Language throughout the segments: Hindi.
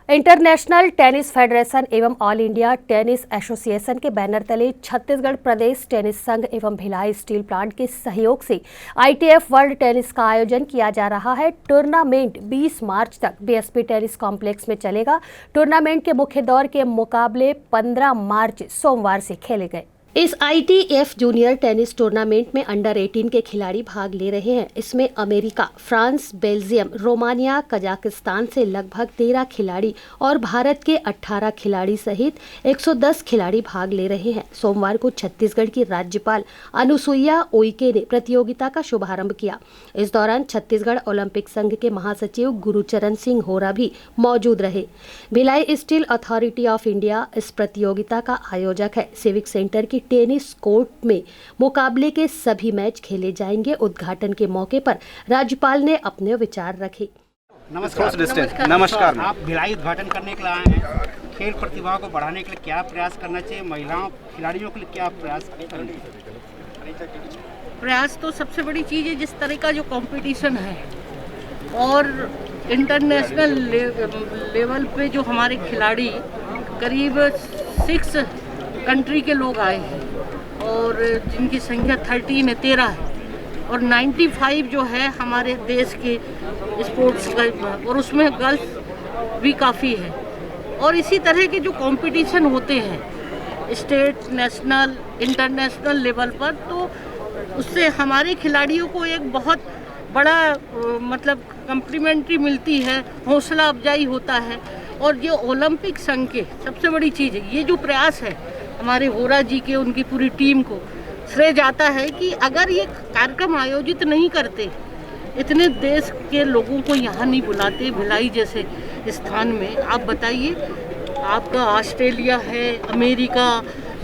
इंटरनेशनल टेनिस फेडरेशन एवं ऑल इंडिया टेनिस एसोसिएशन के बैनर तले छत्तीसगढ़ प्रदेश टेनिस संघ एवं भिलाई स्टील प्लांट के सहयोग से ITF वर्ल्ड टेनिस का आयोजन किया जा रहा है। टूर्नामेंट 20 मार्च तक BSP टेनिस कॉम्प्लेक्स में चलेगा। टूर्नामेंट के मुख्य दौर के मुकाबले 15 मार्च सोमवार से खेले गए। इस ITF जूनियर टेनिस टूर्नामेंट में अंडर 18 के खिलाड़ी भाग ले रहे हैं। इसमें America, France, Belgium, Romania, Kazakhstan से लगभग 13 खिलाड़ी और भारत के 18 खिलाड़ी सहित 110 खिलाड़ी भाग ले रहे हैं। सोमवार को छत्तीसगढ़ की राज्यपाल अनुसुईया उइके ने प्रतियोगिता का शुभारंभ किया। इस दौरान छत्तीसगढ़ ओलंपिक संघ के महासचिव गुरुचरण सिंह होरा भी मौजूद रहे। Bhilai steel authority of India इस प्रतियोगिता का आयोजक है। सिविक सेंटर की टेनिस कोर्ट में मुकाबले के सभी मैच खेले जाएंगे। उद्घाटन के मौके पर राज्यपाल ने अपने विचार रखे। नमस्कार। आप भिलाई उद्घाटन करने के लिए आए हैं। खेल प्रतिभा को बढ़ाने के लिए क्या प्रयास करना चाहिए? महिलाओं खिलाड़ियों के लिए क्या प्रयास करना चाहिए? प्रयास तो सबसे बड़ी चीज़ है। जिस तरह का जो कंपटीशन है और इंटरनेशनल लेवल पे जो हमारे खिलाड़ी करीब 6 कंट्री के लोग आए हैं और जिनकी संख्या 13 है और 95 जो है हमारे देश के स्पोर्ट्स का, और उसमें गर्ल्स भी काफ़ी है। और इसी तरह के जो कंपटीशन होते हैं स्टेट, नेशनल, इंटरनेशनल लेवल पर, तो उससे हमारे खिलाड़ियों को एक बहुत बड़ा मतलब कम्प्लीमेंट्री मिलती है, हौसला अफजाई होता है। और ये ओलंपिक संघ के सबसे बड़ी चीज़ है, ये जो प्रयास है हमारे होरा जी के, उनकी पूरी टीम को श्रेय जाता है कि अगर ये कार्यक्रम आयोजित नहीं करते, इतने देश के लोगों को यहाँ नहीं बुलाते भिलाई जैसे स्थान में, आप बताइए, आपका ऑस्ट्रेलिया है, अमेरिका,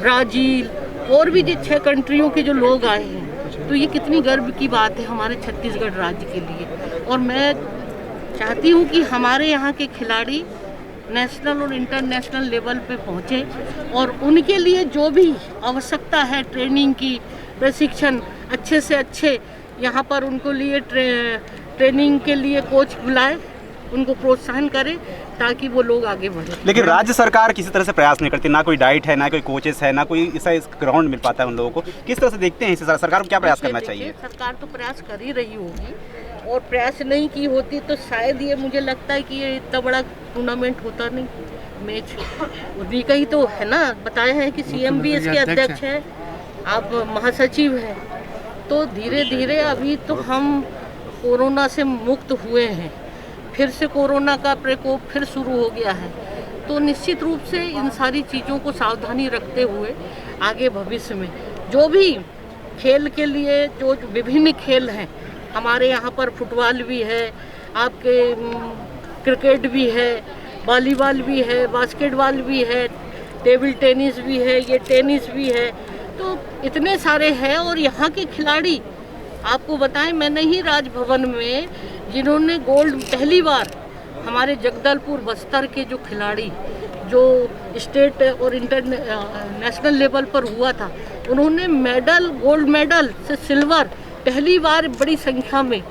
ब्राज़ील और भी जो 6 कंट्रियों के जो लोग आए हैं, तो ये कितनी गर्व की बात है हमारे छत्तीसगढ़ राज्य के लिए। और मैं चाहती हूँ कि हमारे यहाँ के खिलाड़ी नेशनल और इंटरनेशनल लेवल पे पहुँचे और उनके लिए जो भी आवश्यकता है ट्रेनिंग की, प्रशिक्षण अच्छे से अच्छे यहाँ पर उनको लिए ट्रेनिंग के लिए कोच बुलाए, उनको प्रोत्साहन करें ताकि वो लोग आगे बढ़े। लेकिन राज्य सरकार किसी तरह से प्रयास नहीं करती, ना कोई डाइट है, ना कोई कोचेस है, ना कोई ऐसा ग्राउंड मिल पाता है उन लोगों को। किस तरह से देखते हैं इसे? सरकार को क्या प्रयास करना चाहिए? सरकार तो प्रयास कर ही रही होगी, और प्रयास नहीं की होती तो शायद ये, मुझे लगता है कि ये इतना बड़ा टूर्नामेंट होता नहीं। मैच उन्हीं का ही तो है ना, बताया है कि CM भी इसके अध्यक्ष है, आप महासचिव हैं। तो धीरे धीरे अभी तो हम कोरोना से मुक्त हुए हैं, फिर से कोरोना का प्रकोप फिर शुरू हो गया है। तो निश्चित रूप से इन सारी चीज़ों को सावधानी रखते हुए आगे भविष्य में जो भी खेल के लिए जो विभिन्न खेल हैं, हमारे यहाँ पर फुटबॉल भी है, आपके क्रिकेट भी है, वॉलीबॉल भी है, बास्केटबॉल भी है, टेबल टेनिस भी है, ये टेनिस भी है, तो इतने सारे हैं। और यहाँ के खिलाड़ी आपको बताएं, मैंने ही राजभवन में जिन्होंने गोल्ड पहली बार, हमारे जगदलपुर बस्तर के जो खिलाड़ी जो स्टेट और इंटरनेशनल लेवल पर हुआ था, उन्होंने मेडल, गोल्ड मेडल से सिल्वर पहली बार बड़ी संख्या में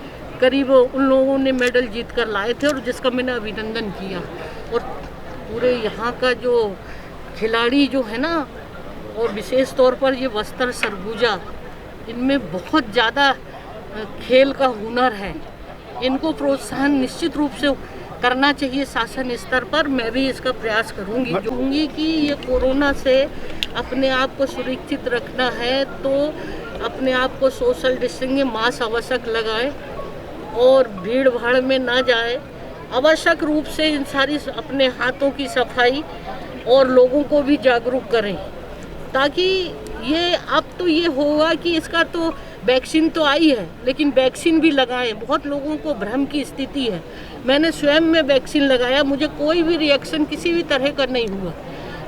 करीब उन लोगों ने मेडल जीत कर लाए थे, और जिसका मैंने अभिनंदन किया। और पूरे यहाँ का जो खिलाड़ी जो है ना, और विशेष तौर पर ये बस्तर, सरगुजा, इनमें बहुत ज़्यादा खेल का हुनर है। इनको प्रोत्साहन निश्चित रूप से करना चाहिए शासन स्तर पर। मैं भी इसका प्रयास करूँगी कि ये कोरोना से अपने आप को सुरक्षित रखना है तो अपने आप को सोशल डिस्टेंसिंग, मास्क आवश्यक लगाएं और भीड़ भाड़ में ना जाए। आवश्यक रूप से इन सारी अपने हाथों की सफाई और लोगों को भी जागरूक करें, ताकि ये अब तो ये होगा कि इसका तो वैक्सीन तो आई है, लेकिन वैक्सीन भी लगाएं। बहुत लोगों को भ्रम की स्थिति है। मैंने स्वयं में वैक्सीन लगाया, मुझे कोई भी रिएक्शन किसी भी तरह का नहीं हुआ।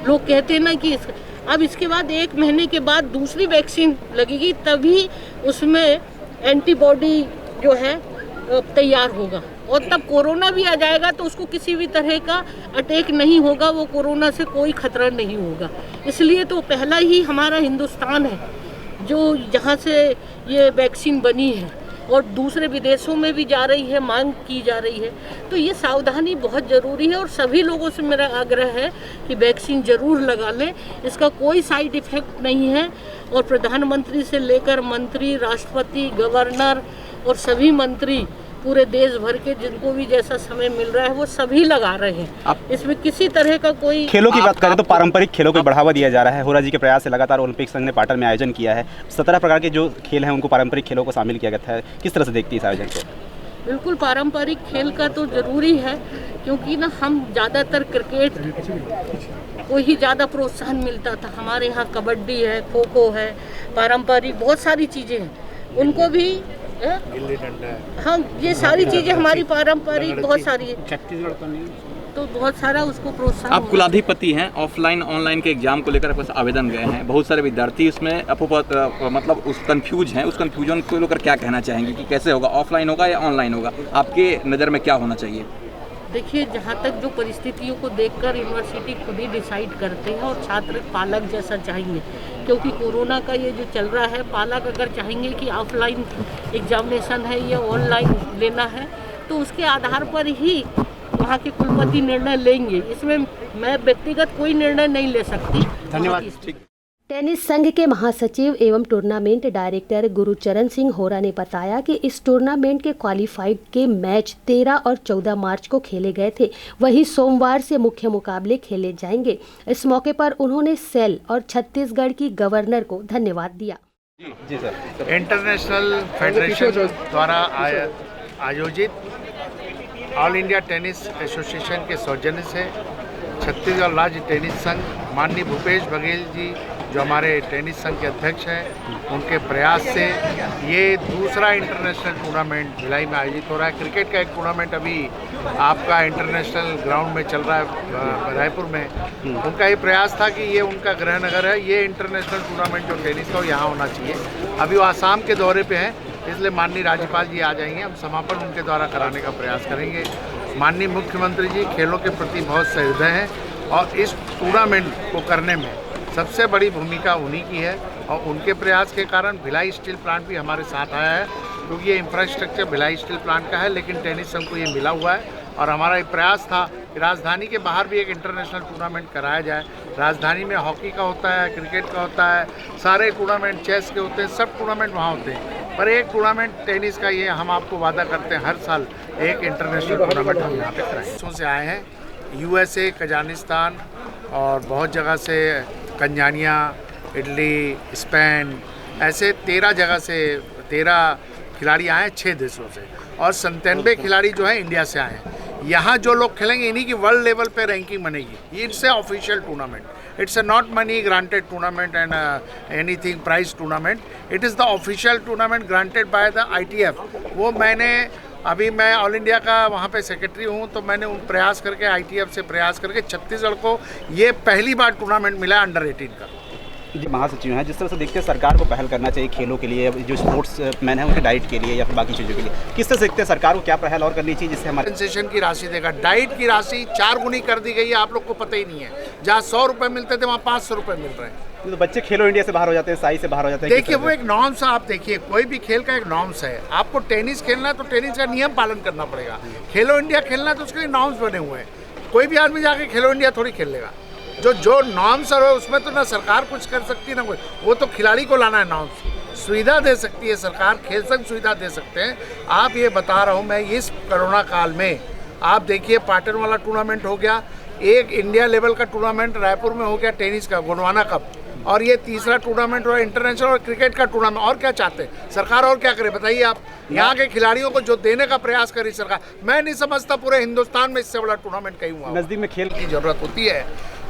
लोग कहते हैं ना कि अब इसके बाद 1 महीने के बाद दूसरी वैक्सीन लगेगी, तभी उसमें एंटीबॉडी जो है तैयार होगा, और तब कोरोना भी आ जाएगा तो उसको किसी भी तरह का अटैक नहीं होगा, वो कोरोना से कोई खतरा नहीं होगा। इसलिए तो पहला ही हमारा हिंदुस्तान है जो जहाँ से ये वैक्सीन बनी है। और दूसरे विदेशों में भी जा रही है, मांग की जा रही है। तो ये सावधानी बहुत ज़रूरी है और सभी लोगों से मेरा आग्रह है कि वैक्सीन ज़रूर लगा लें। इसका कोई साइड इफ़ेक्ट नहीं है और प्रधानमंत्री से लेकर मंत्री, राष्ट्रपति, गवर्नर और सभी मंत्री पूरे देश भर के जिनको भी जैसा समय मिल रहा है वो सभी लगा रहे हैं। इसमें किसी तरह का कोई खेलों की बात करें तो पारंपरिक खेलों को बढ़ावा दिया जा रहा है। होरा जी के प्रयास से लगातार ओलंपिक संघ ने पाटन में आयोजन किया है। 17 प्रकार के जो खेल हैं उनको पारंपरिक खेलों को शामिल किया गया है। किस तरह से देखती है इस आयोजन को? बिल्कुल पारंपरिक खेल का तो ज़रूरी है, क्योंकि ना हम ज़्यादातर क्रिकेट को ही ज़्यादा प्रोत्साहन मिलता था। हमारे यहाँ कबड्डी है, खो खो है, पारंपरिक बहुत सारी चीज़ें हैं, उनको भी हाँ ये सारी चीज़ें हमारी पारंपरिक बहुत सारी है। छत्तीसगढ़ तो नहीं, तो बहुत सारा उसको प्रोत्साहन। आप कुलाधिपति हैं, ऑफलाइन ऑनलाइन के एग्जाम को लेकर आपके आवेदन गए हैं, बहुत सारे विद्यार्थी उसमें मतलब उस कंफ्यूज हैं, उस कंफ्यूजन को लेकर क्या कहना चाहेंगे कि कैसे होगा, ऑफलाइन होगा या ऑनलाइन होगा? आपके नज़र में क्या होना चाहिए? देखिए, जहाँ तक जो परिस्थितियों को देखकर यूनिवर्सिटी खुद ही डिसाइड करते हैं और छात्र पालक जैसा चाहेंगे, क्योंकि कोरोना का ये जो चल रहा है, पालक अगर चाहेंगे कि ऑफलाइन एग्जामिनेशन है या ऑनलाइन लेना है तो उसके आधार पर ही वहाँ के कुलपति निर्णय लेंगे। इसमें मैं व्यक्तिगत कोई निर्णय नहीं ले सकती। धन्यवाद। टेनिस संघ के महासचिव एवं टूर्नामेंट डायरेक्टर गुरुचरण सिंह होरा ने बताया कि इस टूर्नामेंट के क्वालिफाइड के मैच 13 और 14 मार्च को खेले गए थे। वहीं सोमवार से मुख्य मुकाबले खेले जाएंगे। इस मौके पर उन्होंने सेल और छत्तीसगढ़ की गवर्नर को धन्यवाद दिया। जी सर। इंटरनेशनल फेडरेशन द्वारा आयोजित ऑल इंडिया टेनिस एसोसिएशन के सौजन्य से छत्तीसगढ़ राज्य टेनिस संघ, माननीय भूपेश बघेल जी जो हमारे टेनिस संघ के अध्यक्ष हैं, उनके प्रयास से ये दूसरा इंटरनेशनल टूर्नामेंट भिलाई में आयोजित हो रहा है। क्रिकेट का एक टूर्नामेंट अभी आपका इंटरनेशनल ग्राउंड में चल रहा है रायपुर में। उनका ये प्रयास था कि ये उनका गृहनगर है, ये इंटरनेशनल टूर्नामेंट जो टेनिस का यहाँ होना चाहिए। अभी वो आसाम के दौरे पे हैं, इसलिए माननीय राज्यपाल जी आ जाएंगे, हम समापन उनके द्वारा कराने का प्रयास करेंगे। माननीय मुख्यमंत्री जी खेलों के प्रति बहुत सहृदय हैं और इस टूर्नामेंट को करने में सबसे बड़ी भूमिका उन्हीं की है और उनके प्रयास के कारण भिलाई स्टील प्लांट भी हमारे साथ आया है, क्योंकि ये इंफ्रास्ट्रक्चर भिलाई स्टील प्लांट का है, लेकिन टेनिस संघ को ये मिला हुआ है। और हमारा एक प्रयास था कि राजधानी के बाहर भी एक इंटरनेशनल टूर्नामेंट कराया जाए। राजधानी में हॉकी का होता है, क्रिकेट का होता है, सारे टूर्नामेंट चेस के होते हैं, सब टूर्नामेंट वहाँ होते हैं, पर एक टूर्नामेंट टेनिस का ये हम आपको वादा करते हैं हर साल एक इंटरनेशनल टूर्नामेंट हम यहाँ पे कराएं। से आए हैं USA, कजाकिस्तान और बहुत जगह से, तंजानिया, इटली, स्पेन, ऐसे 13 जगह से 13 खिलाड़ी आए हैं 6 देशों से, और 97 खिलाड़ी जो है इंडिया से आए हैं। यहाँ जो लोग खेलेंगे इन्हीं की वर्ल्ड लेवल पे रैंकिंग बनेगी। It's a official tournament, it's a not money granted tournament and anything prize tournament, it is the official tournament granted by the ITF। वो मैं ऑल इंडिया का वहाँ पे सेक्रेटरी हूँ, तो मैंने उन प्रयास करके ITF से प्रयास करके छत्तीसगढ़ को ये पहली बार टूर्नामेंट मिला अंडर 18 का। जी, महासचिव हैं, जिस तरह से देखते हैं सरकार को पहल करना चाहिए खेलों के लिए, जो स्पोर्ट्स मैन है उनके डाइट के लिए या फिर बाकी चीज़ों के लिए, किस तरह से देखते हैं सरकार को क्या पहल और करनी चाहिए जिससे हमारे कंसेशन की राशि देगा? डाइट की राशि 4 गुनी कर दी गई है, आप लोग को पता ही नहीं है। जहाँ 100 रुपये मिलते थे वहाँ 500 रुपये मिल रहे हैं। तो बच्चे खेलो इंडिया से बाहर हो जाते हैं, साई से बाहर हो जाते हैं। देखिए, वो एक नॉर्म्स, आप देखिए कोई भी खेल का एक नॉर्म्स है। आपको टेनिस खेलना है तो टेनिस का नियम पालन करना पड़ेगा। खेलो इंडिया खेलना है तो उसके लिए नॉर्म्स बने हुए हैं। कोई भी आदमी जाके खेलो इंडिया थोड़ी खेल लेगा। जो नॉर्म्स है उसमें तो ना सरकार कुछ कर सकती है ना कोई, वो तो खिलाड़ी को लाना है। नॉर्म्स सुविधा दे सकती है सरकार, खेल संघ सुविधा दे सकते हैं। आप ये बता रहा हूँ मैं, इस कोरोना काल में आप देखिए पाटन वाला टूर्नामेंट हो गया, एक इंडिया लेवल का टूर्नामेंट रायपुर में हो गया टेनिस का गोंडवाना कप, और ये तीसरा टूर्नामेंट हुआ इंटरनेशनल और क्रिकेट का टूर्नामेंट। और क्या चाहते हैं सरकार, और क्या करे बताइए आप? यहाँ के खिलाड़ियों को जो देने का प्रयास करी सरकार, मैं नहीं समझता पूरे हिंदुस्तान में इससे बड़ा टूर्नामेंट कहीं हुआ। नज़दीक में खेल की जरूरत होती है।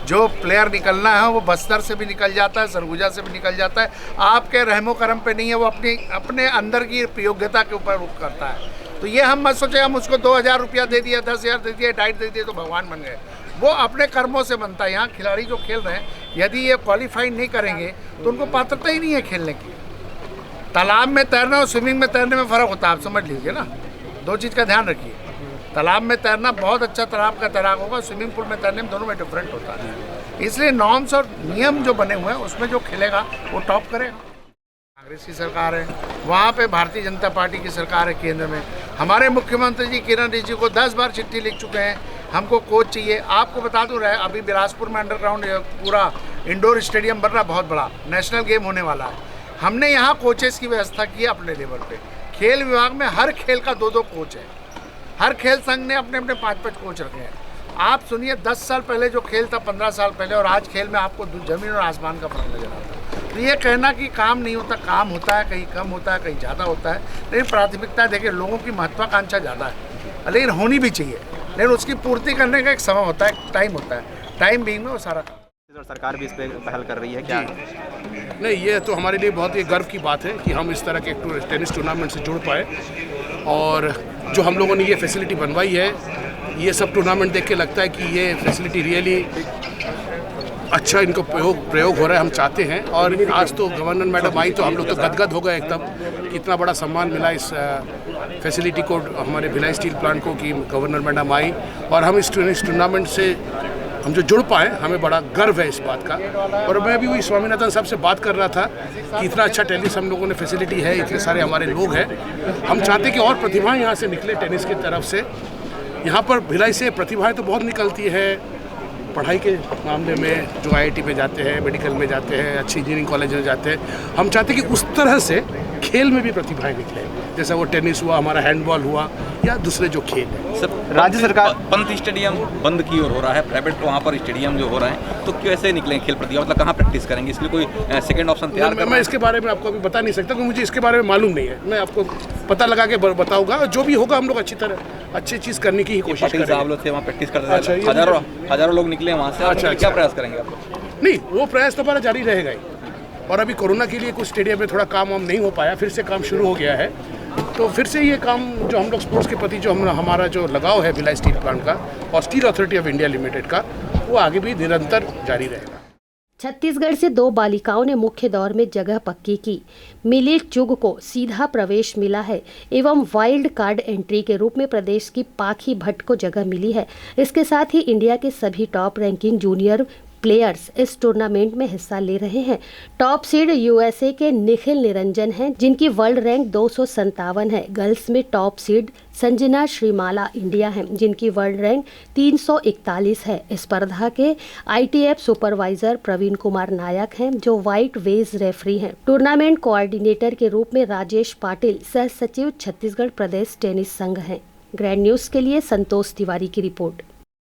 जो प्लेयर निकलना है वो बस्तर से भी निकल जाता है, सरगुजा से भी निकल जाता है। आपके रहमो करम पे नहीं है, वो अपने अंदर की योग्यता के ऊपर रुख करता है। तो ये हम मत सोचे हम उसको 2000 रुपया दे दिया, 10,000 दे दिया, डाइट दे दिया तो भगवान बन गए। वो अपने कर्मों से बनता है। यहाँ खिलाड़ी जो खेल रहे हैं, यदि ये क्वालिफाई नहीं करेंगे तो उनको पात्रता ही नहीं है खेलने की। तालाब में तैरना और स्विमिंग में तैरने में फ़र्क होता है, आप समझ लीजिए ना। 2 चीज़ का ध्यान रखिए। तालाब में तैरना बहुत अच्छा तालाब का तैराक होगा, स्विमिंग पूल में तैरने में दोनों में डिफरेंट होता है। इसलिए नॉर्म्स और नियम जो बने हुए हैं उसमें जो खेलेगा वो टॉप करेगा। कांग्रेस की सरकार है, वहाँ पे भारतीय जनता पार्टी की सरकार है केंद्र में। हमारे मुख्यमंत्री जी किरण रिजिजू को 10 बार चिट्ठी लिख चुके हैं, हमको कोच चाहिए। आपको बता दूं अभी बिलासपुर में अंडरग्राउंड पूरा इंडोर स्टेडियम बन रहा, बहुत बड़ा नेशनल गेम होने वाला है। हमने यहाँ कोचेस की व्यवस्था की है अपने लेवल पे। खेल विभाग में हर खेल का 2-2 कोच है, हर खेल संघ ने अपने अपने 5-5 कोच रखे हैं। आप सुनिए 10 साल पहले जो खेल था, 15 साल पहले, और आज खेल में आपको जमीन और आसमान का फर्क नजर आता है। तो ये कहना कि काम नहीं होता, काम होता है, कहीं कम होता है, कहीं ज़्यादा होता है, लेकिन प्राथमिकता देखिए लोगों की महत्वाकांक्षा ज़्यादा है, लेकिन होनी भी चाहिए, लेकिन उसकी पूर्ति करने का एक समय होता है, टाइम होता है। टाइम बीइंग में वो सारा काम। सरकार भी इस पर पहल कर रही है क्या? नहीं, ये तो हमारे लिए बहुत ही गर्व की बात है कि हम इस तरह के टेनिस टूर्नामेंट से जुड़ पाए, और जो हम लोगों ने ये फैसिलिटी बनवाई है, ये सब टूर्नामेंट देख के लगता है कि ये फैसिलिटी रियली अच्छा इनको प्रयोग हो रहा है, हम चाहते हैं। और आज तो गवर्नर मैडम आई तो हम लोग तो गदगद हो गए एकदम, कितना बड़ा सम्मान मिला इस फैसिलिटी को, हमारे भिलाई स्टील प्लांट को, कि गवर्नर मैडम आई और हम इस टूर्नामेंट से हम जो जुड़ पाए, हमें बड़ा गर्व है इस बात का। और मैं भी वही स्वामीनाथन साहब से बात कर रहा था कि इतना अच्छा टेनिस हम लोगों ने फैसिलिटी है, इतने सारे हमारे लोग हैं, हम चाहते कि और प्रतिभाएं यहाँ से निकले टेनिस की तरफ से। यहाँ पर भिलाई से प्रतिभाएं तो बहुत निकलती है, पढ़ाई के मामले में जो IIT में जाते हैं, मेडिकल में जाते हैं, अच्छी इंजीनियरिंग कॉलेज में जाते हैं। हम चाहते हैं कि उस तरह से खेल में भी प्रतिभाएं निकलें, जैसा वो टेनिस हुआ, हमारा हैंडबॉल हुआ, या दूसरे जो खेल है। सर, राज्य सरकार पंत स्टेडियम बंद की ओर हो रहा है, प्राइवेट वहाँ पर स्टेडियम जो हो रहे हैं, तो कैसे निकलें खेल प्रतिभा, मतलब कहाँ प्रैक्टिस करेंगे? इसके लिए कोई सेकंड ऑप्शन तैयार मैं इसके बारे में आपको अभी बता नहीं सकता, क्योंकि मुझे इसके बारे में मालूम नहीं है। मैं आपको पता लगा के बताऊंगा, और जो भी होगा हम लोग अच्छी चीज़ करने की ही कोशिश करेंगे। साहब लोग थे वहाँ प्रैक्टिस करते थे, हजारों लोग निकले वहाँ से। अच्छा, क्या प्रयास करेंगे आप? नहीं, वो प्रयास तो हमारा जारी रहेगा ही। और अभी कोरोना के लिए कुछ स्टेडियम में थोड़ा काम वाम नहीं हो पाया, फिर से काम शुरू हो गया है, तो फिर से ये काम जो हम लोग स्पोर्ट्स के प्रति जो हमारा जो लगाव है भिलाई स्टील प्लांट का और steel authority of India limited का, वो आगे भी निरंतर जारी रहेगा। छत्तीसगढ़ से 2 बालिकाओं ने मुख्य दौर में जगह पक्की की। मिली चुग को सीधा प्रवेश मिला है एवं वाइल्ड कार्ड एंट्री के रूप में प्रदेश की पाखी भट्ट को जगह मिली है। इसके साथ ही इंडिया के सभी टॉप रैंकिंग जूनियर प्लेयर्स इस टूर्नामेंट में हिस्सा ले रहे हैं। टॉप सीड USA के निखिल निरंजन हैं, जिनकी वर्ल्ड रैंक 257 है। गर्ल्स में टॉप सीड संजना श्रीमाला इंडिया हैं, जिनकी वर्ल्ड रैंक 341 है। इस स्पर्धा के ITF सुपरवाइजर प्रवीण कुमार नायक हैं, जो व्हाइट वेज रेफरी हैं। टूर्नामेंट कोऑर्डिनेटर के रूप में राजेश पाटिल सह सचिव छत्तीसगढ़ प्रदेश टेनिस संघ हैं। ग्रैंड न्यूज के लिए संतोष तिवारी की रिपोर्ट।